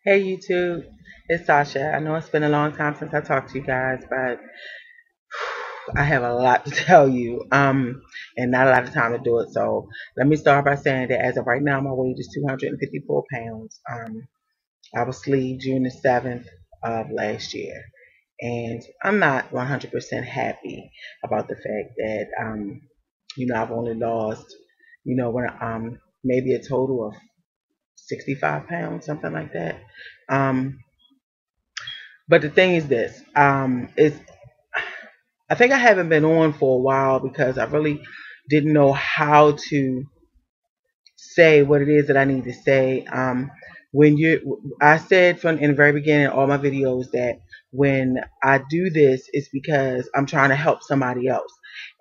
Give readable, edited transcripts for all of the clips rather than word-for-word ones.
Hey YouTube, it's Sasha. I know it's been a long time since I talked to you guys, but I have a lot to tell you, and not a lot of time to do it. So let me start by saying that as of right now, my weight is 254 pounds. I was sleeved June the 7th of last year, and I'm not 100% happy about the fact that, I've only lost, maybe a total of 65 pounds, something like that. Um, But the thing is this, is I think I haven't been on for a while because I really didn't know how to say what it is that I need to say. I said from in the very beginning, all my videos that when I do this, it's because I'm trying to help somebody else,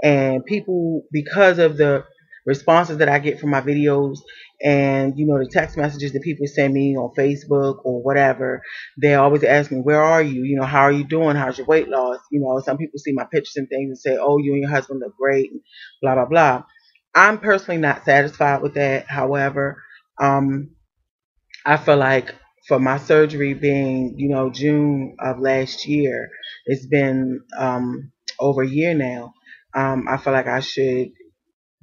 and people because of the responses that I get from my videos and the text messages that people send me on Facebook or whatever, they always ask me, where are you? How are you doing? How's your weight loss? Some people see my pictures and things and say, oh, you and your husband look great, and blah blah blah. I'm personally not satisfied with that. However, um, I feel like for my surgery being, June of last year, it's been over a year now. I feel like I should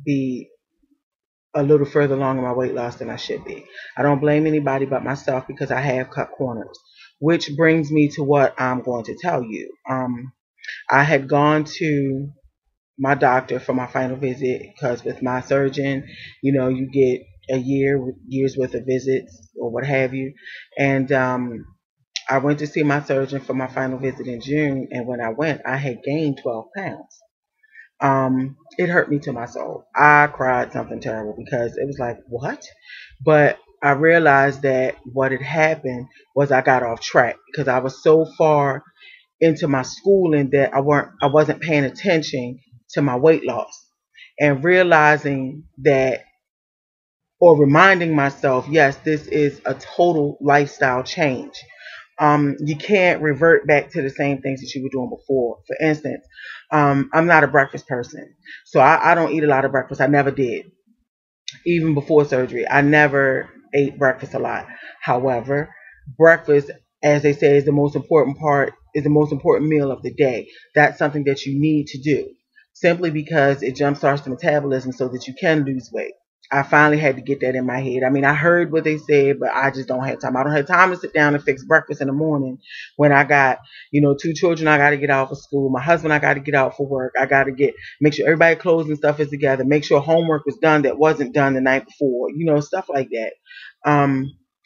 be a little further along in my weight loss than I should be. I don't blame anybody but myself because I have cut corners, which brings me to what I'm going to tell you. I had gone to my doctor for my final visit because with my surgeon, you get years worth of visits or what have you. And I went to see my surgeon for my final visit in June, and when I went, I had gained 12 pounds. It hurt me to my soul. I cried something terrible because it was like, what? But I realized that what had happened was I got off track because I was so far into my schooling that I wasn't paying attention to my weight loss and realizing that or reminding myself, yes, this is a total lifestyle change. You can't revert back to the same things that you were doing before. For instance, I'm not a breakfast person, so I don't eat a lot of breakfast. I never did, even before surgery. I never ate breakfast a lot. However, breakfast, as they say, is the most important part, is the most important meal of the day. That's something that you need to do simply because it jumpstarts the metabolism so that you can lose weight. I finally had to get that in my head. I mean, I heard what they said, but I just don't have time. I don't have time to sit down and fix breakfast in the morning when I got, two children I got to get out for school. My husband I got to get out for work. I got to make sure everybody clothes and stuff is together. Make sure homework was done that wasn't done the night before. Stuff like that.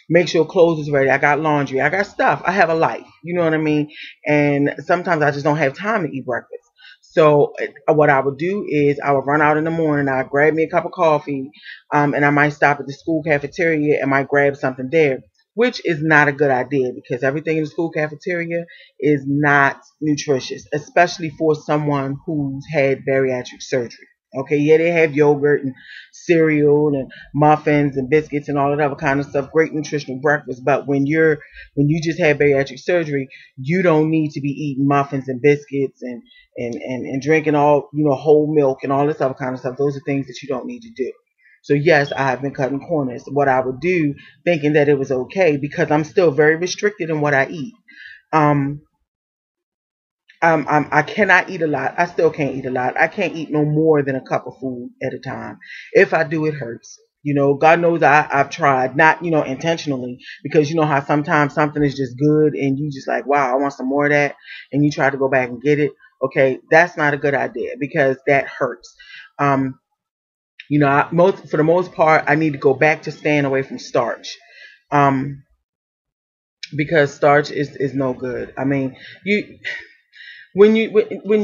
Make sure clothes is ready. I got laundry. I got stuff. I have a life. You know what I mean? And sometimes I just don't have time to eat breakfast. So what I would do is I would run out in the morning. I grab me a cup of coffee, and I might stop at the school cafeteria and might grab something there, which is not a good idea because everything in the school cafeteria is not nutritious, especially for someone who's had bariatric surgery. Okay, yeah, they have yogurt and cereal and muffins and biscuits and all that other kind of stuff, great nutritional breakfast. But when you just had bariatric surgery, you don't need to be eating muffins and biscuits and drinking all whole milk and all this other kind of stuff. Those are things that you don't need to do. So yes, I have been cutting corners. What I would do, thinking that it was okay, because I'm still very restricted in what I eat. Um, I cannot eat a lot. I still can't eat a lot. I can't eat no more than a cup of food at a time. If I do, it hurts. God knows I've tried, not, intentionally, because you know how sometimes something is just good and you just like, wow, I want some more of that. And you try to go back and get it. Okay, that's not a good idea because that hurts. Um, for the most part, I need to go back to staying away from starch. Um, because starch is no good. I mean, when you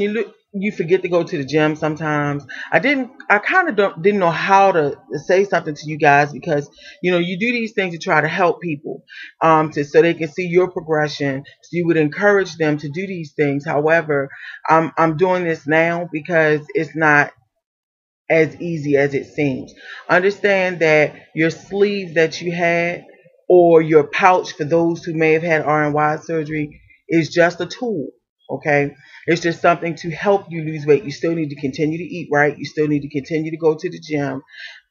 look, you forget to go to the gym sometimes. I kind of didn't know how to say something to you guys because you do these things to try to help people, so they can see your progression, so you would encourage them to do these things. However, I'm doing this now because it's not as easy as it seems. Understand that your sleeve that you had, or your pouch for those who may have had RNY surgery, is just a tool. Okay, it's just something to help you lose weight. You still need to continue to eat right. You still need to continue to go to the gym.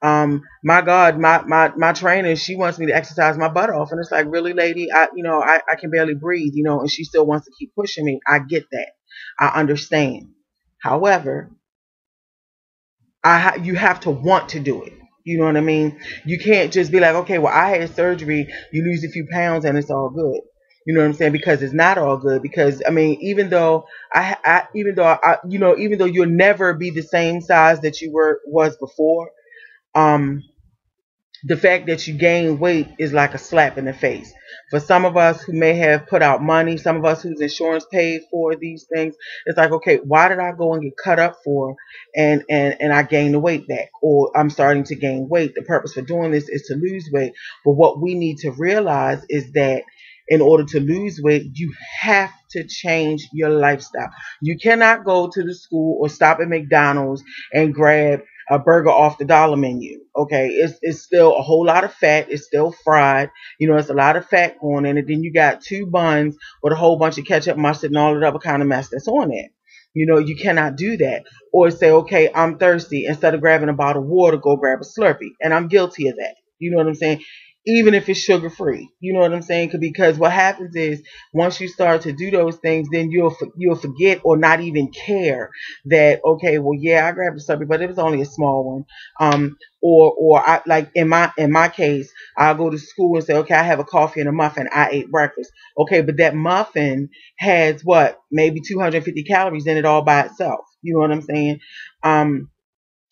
My God, my trainer, she wants me to exercise my butt off, and it's like, really, lady, I can barely breathe, and she still wants to keep pushing me. I get that, I understand. However, you have to want to do it. You know what I mean? You can't just be like, okay, well, I had surgery, you lose a few pounds, and it's all good. You know what I'm saying? Because it's not all good. Because I mean, even though you'll never be the same size that you was before, um, the fact that you gain weight is like a slap in the face. For some of us who may have put out money, some of us whose insurance paid for these things, it's like, okay, why did I go and get cut up for and I gain the weight back, or I'm starting to gain weight. The purpose for doing this is to lose weight. But what we need to realize is that in order to lose weight, you have to change your lifestyle. You cannot go to the school or stop at McDonald's and grab a burger off the dollar menu. Okay, it's still a whole lot of fat. It's still fried. It's a lot of fat going in it. Then you got two buns with a whole bunch of ketchup, mustard, and all that other kind of mess that's on there. You cannot do that. Or say, okay, I'm thirsty. Instead of grabbing a bottle of water, go grab a Slurpee. And I'm guilty of that. You know what I'm saying? Even if it's sugar free, you know what I'm saying? Because what happens is once you start to do those things, then you'll forget or not even care that, okay, well, yeah, I grabbed a Slurpee, but it was only a small one. Or I, like in my case, I'll go to school and say, okay, I have a coffee and a muffin. I ate breakfast. Okay, but that muffin has what, maybe 250 calories in it all by itself. You know what I'm saying? Um,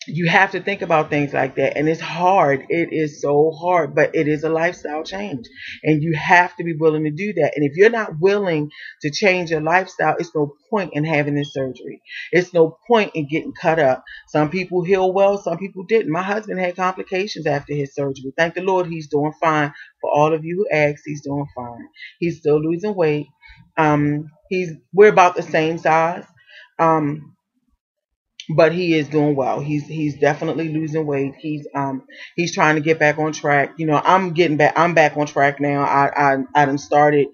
you have to think about things like that, and it's hard. It is so hard, but it is a lifestyle change, and you have to be willing to do that. And if you're not willing to change your lifestyle, it's no point in having this surgery. It's no point in getting cut up. Some people heal well, some people didn't. My husband had complications after his surgery. Thank the Lord, he's doing fine. For all of you who asked, he's doing fine. He's still losing weight. We're about the same size. um but he is doing well. He's definitely losing weight. He's trying to get back on track. I'm getting back. I'm back on track now. I done started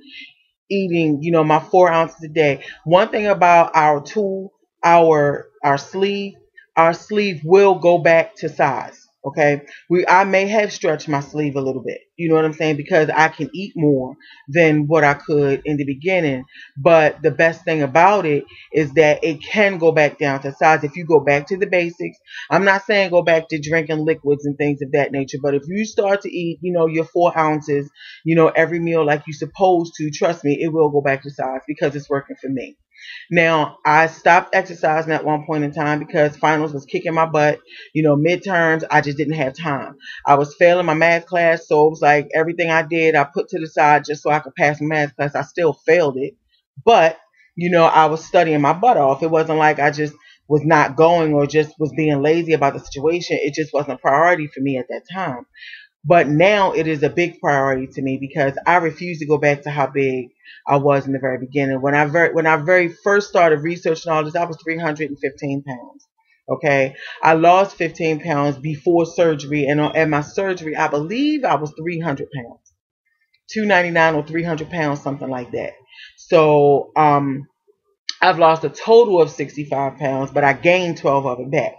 eating, my 4 ounces a day. One thing about our tool, our sleeve, our sleeve will go back to size. Okay, I may have stretched my sleeve a little bit. You know what I'm saying? Because I can eat more than what I could in the beginning. But the best thing about it is that it can go back down to size if you go back to the basics. I'm not saying go back to drinking liquids and things of that nature, but if you start to eat, your 4 ounces, every meal like you're supposed to, trust me, it will go back to size because it's working for me. Now, I stopped exercising at one point in time because finals was kicking my butt. Midterms, I just didn't have time. I was failing my math class, so it was like everything I did, I put to the side just so I could pass my math class. I still failed it, but, I was studying my butt off. It wasn't like I just was not going or just was being lazy about the situation. It just wasn't a priority for me at that time. But now it is a big priority to me because I refuse to go back to how big I was in the very beginning. When I very first started researching all this, I was 315 pounds. Okay, I lost 15 pounds before surgery, and at my surgery, I believe I was 300 pounds, 299 or 300 pounds, something like that. So I've lost a total of 65 pounds, but I gained 12 of it back.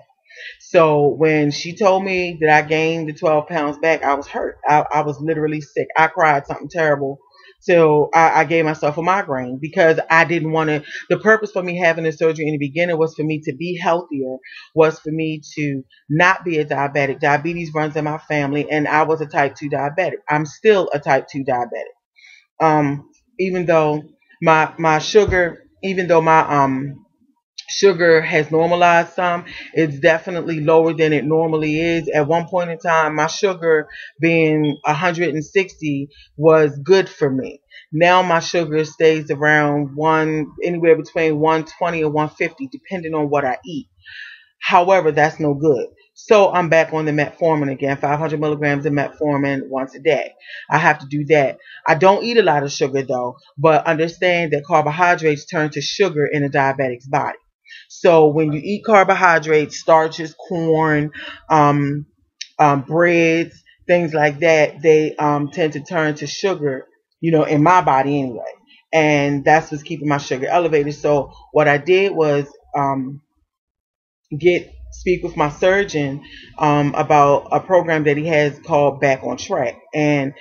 So when she told me that I gained the 12 pounds back, I was hurt. I was literally sick. I cried something terrible. So I gave myself a migraine because I didn't want to. The purpose for me having the surgery in the beginning was for me to be healthier, was for me to not be a diabetic. Diabetes runs in my family, and I was a type 2 diabetic. I'm still a type 2 diabetic. Even though my sugar, even though my sugar has normalized some. It's definitely lower than it normally is. At one point in time, my sugar being 160 was good for me. Now my sugar stays around anywhere between 120 or 150, depending on what I eat. However, that's no good. So I'm back on the metformin again, 500 milligrams of metformin once a day. I have to do that. I don't eat a lot of sugar though, but understand that carbohydrates turn to sugar in a diabetic's body. So when you eat carbohydrates, starches, corn, um, breads, things like that, they tend to turn to sugar, in my body anyway. And that's what's keeping my sugar elevated. So what I did was get speak with my surgeon about a program that he has called Back on Track. And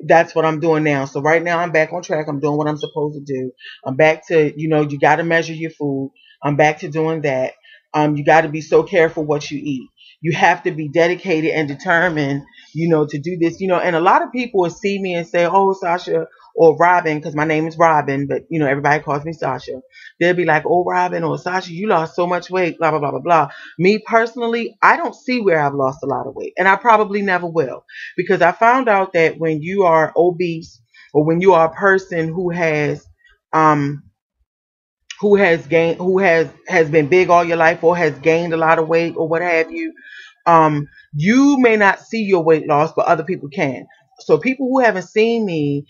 that's what I'm doing now. So right now I'm back on track. I'm doing what I'm supposed to do. I'm back to, you got to measure your food. I'm back to doing that. You got to be so careful what you eat. You have to be dedicated and determined, to do this. And a lot of people will see me and say, oh, Sasha or Robin, because my name is Robin, but, everybody calls me Sasha. They'll be like, oh, Robin or Sasha, you lost so much weight, blah, blah, blah, blah, blah. Me personally, I don't see where I've lost a lot of weight, and I probably never will, because I found out that when you are obese or when you are a person um, who has been big all your life or has gained a lot of weight or what have you, you may not see your weight loss, but other people can. So people who haven't seen me,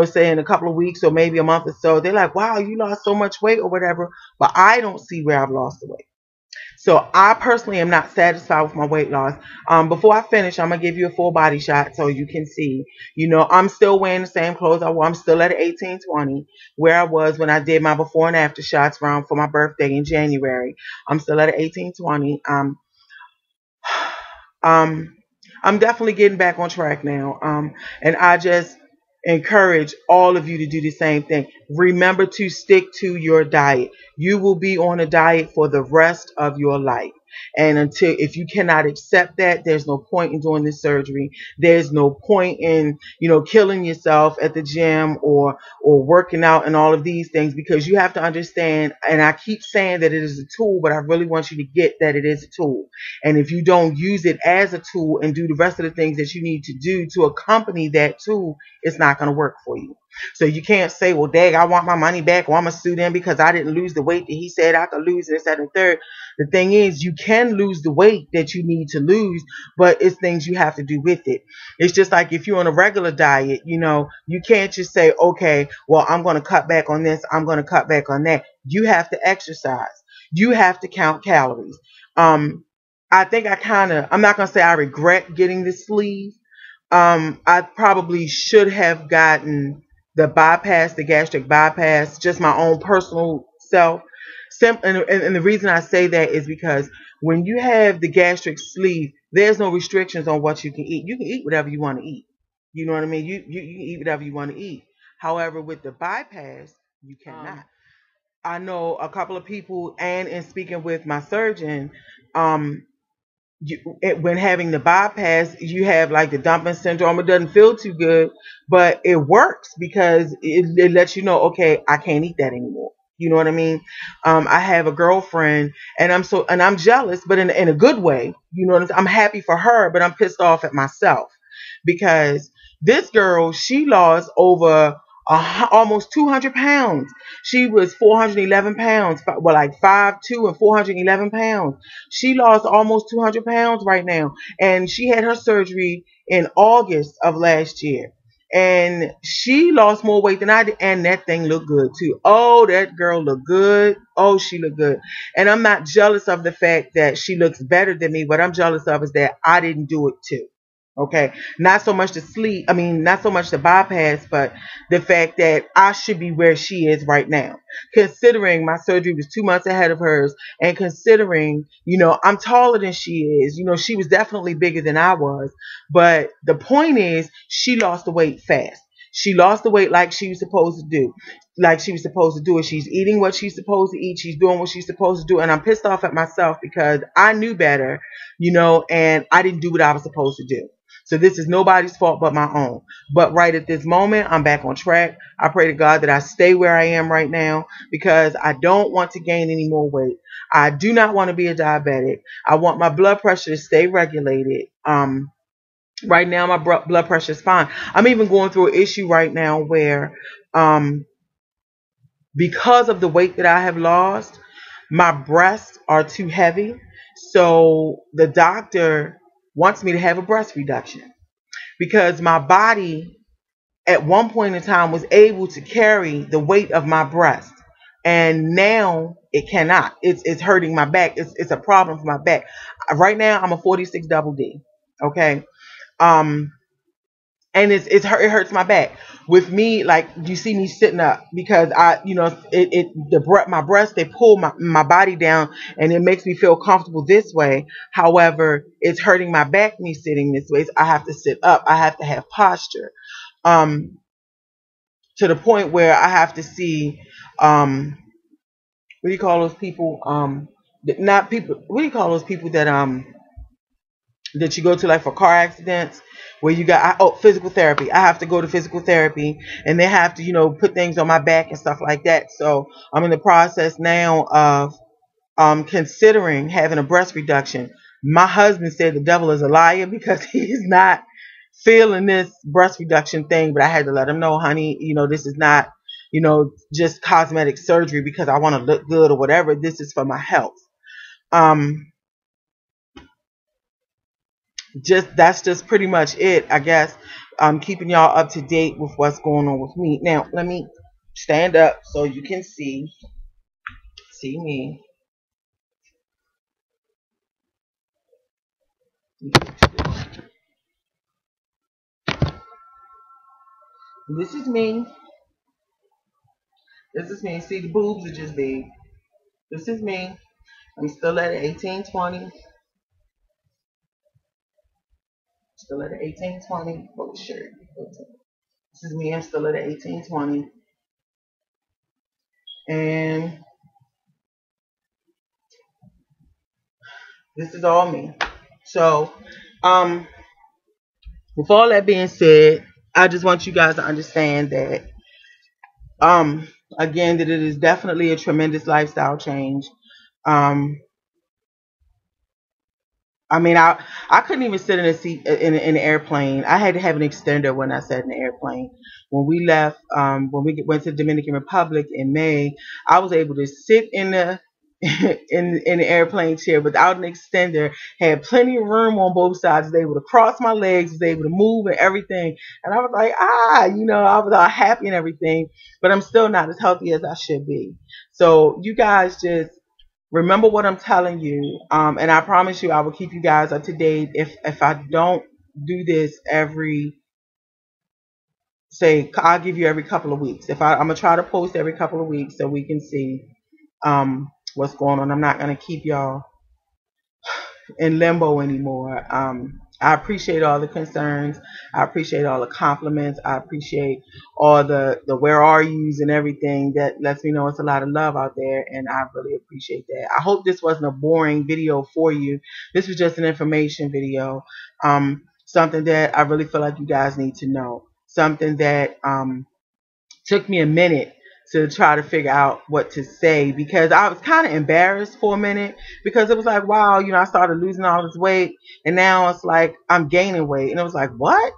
say in a couple of weeks or maybe a month or so, they're like, wow, you lost so much weight or whatever, but I don't see where I've lost the weight. So I personally am not satisfied with my weight loss. Before I finish, I'm gonna give you a full body shot so you can see. I'm still wearing the same clothes I wore. I'm still at 1820 where I was when I did my before and after shots round for my birthday in January. I'm still at 1820. Um, I'm definitely getting back on track now. And I just encourage all of you to do the same thing. Remember to stick to your diet. You will be on a diet for the rest of your life. And if you cannot accept that, there's no point in doing this surgery. There's no point in, killing yourself at the gym or working out and all of these things, because you have to understand, and I keep saying that it is a tool, but I really want you to get that it is a tool. And if you don't use it as a tool and do the rest of the things that you need to do to accompany that tool, it's not going to work for you. So you can't say, well, Dag, I want my money back, or I'm going to sue them because I didn't lose the weight that he said I could lose, this, that, and the third. The thing is, you can lose the weight that you need to lose, but it's things you have to do with it. It's just like if you're on a regular diet, you can't just say, okay, well, I'm going to cut back on this, I'm going to cut back on that. You have to exercise. You have to count calories. I think I'm not going to say I regret getting this sleeve. I probably should have gotten the gastric bypass, just my own personal self. And the reason I say that is because when you have the gastric sleeve, there's no restrictions on what you can eat. You can eat whatever you want to eat. You know what I mean? You can eat whatever you want to eat. However, with the bypass, you cannot. I know a couple of people, and in speaking with my surgeon, um, when having the bypass, you have like the dumping syndrome. It doesn't feel too good, but it works because it lets you know, okay, I can't eat that anymore. You know what I mean? I have a girlfriend, and I'm jealous, but in a good way. You know what I'm saying? I'm happy for her, but I'm pissed off at myself because this girl, she lost over almost 200 pounds. She was 411 pounds, well, like 5'2" and 411 pounds. She lost almost 200 pounds right now. And she had her surgery in August of last year. And she lost more weight than I did. And that thing looked good too. Oh, that girl looked good. Oh, she looked good. And I'm not jealous of the fact that she looks better than me. What I'm jealous of is that I didn't do it too. Okay, not so much not so much the bypass, but the fact that I should be where she is right now, considering my surgery was 2 months ahead of hers, and considering, I'm taller than she is. She was definitely bigger than I was, but the point is, she lost the weight fast. She lost the weight like she was supposed to do. Like she was supposed to do it. She's eating what she's supposed to eat. She's doing what she's supposed to do. And I'm pissed off at myself because I knew better, and I didn't do what I was supposed to do. So this is nobody's fault but my own. But right at this moment, I'm back on track. I pray to God that I stay where I am right now because I don't want to gain any more weight. I do not want to be a diabetic. I want my blood pressure to stay regulated. Right now, my blood pressure is fine. I'm even going through an issue right now where, because of the weight that I have lost, my breasts are too heavy. So the doctor wants me to have a breast reduction because my body at one point in time was able to carry the weight of my breast, and now it cannot. It's hurting my back. It's a problem for my back. Right now I'm a 46 double D. Okay. And it hurts my back. with me, like you see me sitting up because my breasts, they pull my body down and it makes me feel comfortable this way. However, it's hurting my back me sitting this way. So I have to sit up. I have to have posture. Um, to the point where I have to see, what do you call those people? Not people. What do you call those people that you go to like for car accidents where you got physical therapy. I have to go to physical therapy and they have to put things on my back and stuff like that. So I'm in the process now of considering having a breast reduction. My husband said the devil is a liar because he's not feeling this breast reduction thing, but I had to let him know, honey, this is not just cosmetic surgery because I want to look good or whatever. This is for my health. um just That's just pretty much it, I guess. Keeping y'all up to date with what's going on with me. Now, let me stand up so you can see me. This is me. This is me. See, the boobs are just big. This is me. I'm still at 1820. Still at 1820. Oh, shirt. This is me. I'm still at 1820. And this is all me. So, um, with all that being said, I just want you guys to understand that, um, again, that it is definitely a tremendous lifestyle change. Um, I mean, I couldn't even sit in a seat in an airplane. I had to have an extender when I sat in the airplane. When we left, when we went to the Dominican Republic in May, I was able to sit in the in the airplane chair without an extender. Had plenty of room on both sides. Was able to cross my legs. Was able to move and everything. And I was like, I was all happy and everything. But I'm still not as healthy as I should be. So you guys just remember what I'm telling you, and I promise you I will keep you guys up to date. If I don't do this every, say, I'll give you every couple of weeks. I'm gonna try to post every couple of weeks so we can see what's going on. I'm not gonna keep y'all in limbo anymore. I appreciate all the concerns. I appreciate all the compliments. I appreciate all the where are yous and everything that lets me know it's a lot of love out there, and I really appreciate that. I hope this wasn't a boring video for you. This was just an information video. Something that I really feel like you guys need to know. Something that took me a minute to try to figure out what to say because I was kind of embarrassed for a minute because it was like, wow, I started losing all this weight and now it's like I'm gaining weight. And it was like, what?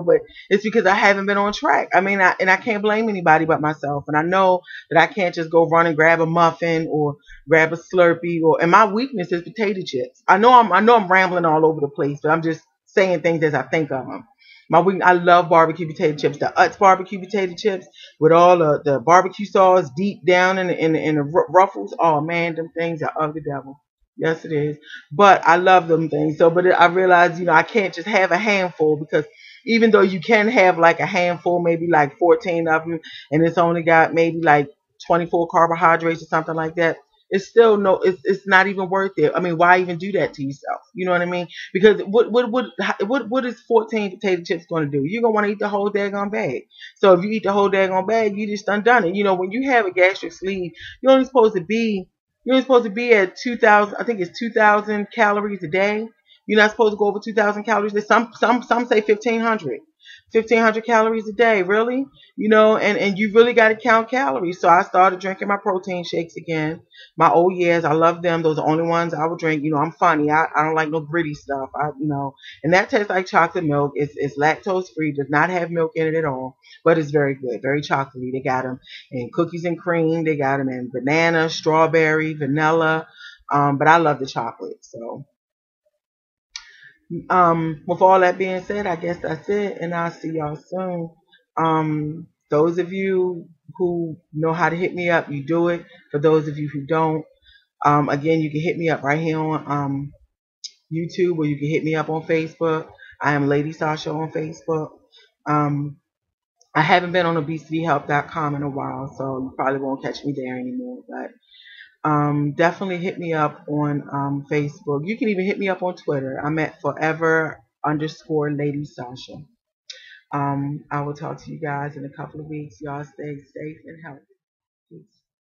But it's because I haven't been on track. I mean, I can't blame anybody but myself. And I know that I can't just go run and grab a muffin or grab a Slurpee and my weakness is potato chips. I know I'm rambling all over the place, but I'm just saying things as I think of them. I love barbecue potato chips. The Utz barbecue potato chips with all the barbecue sauce deep down in the ruffles. Oh man, them things are of the devil. Yes, it is. But I love them things. So, but I realized, I can't just have a handful because even though you can have like a handful, maybe like 14 of them, and it's only got maybe like 24 carbohydrates or something like that, it's still it's not even worth it. I mean, why even do that to yourself? You know what I mean? Because what is 14 potato chips going to do? You're gonna want to eat the whole daggone bag. So if you eat the whole daggone bag, you just done it. When you have a gastric sleeve, you're only supposed to be at 2,000. I think it's 2,000 calories a day. You're not supposed to go over 2,000 calories. Some say 1,500. 1,500 calories a day, really? And you really got to count calories. So I started drinking my protein shakes again. My old years, I love them. Those are the only ones I would drink. I'm funny. I don't like no gritty stuff. And that tastes like chocolate milk. It's lactose free. Does not have milk in it at all. But it's very good. Very chocolatey. They got them in cookies and cream. They got them in banana, strawberry, vanilla. But I love the chocolate. So with all that being said, I guess that's it, and I'll see y'all soon. Those of you who know how to hit me up, you do it. For those of you who don't, again, you can hit me up right here on YouTube, or you can hit me up on Facebook. I am Lady Sasha on Facebook. Um, I haven't been on obesityhelp.com in a while, so you probably won't catch me there anymore. But definitely hit me up on Facebook. You can even hit me up on Twitter. I'm at forever underscore Lady Sasha. I will talk to you guys in a couple of weeks. Y'all stay safe and healthy. Peace.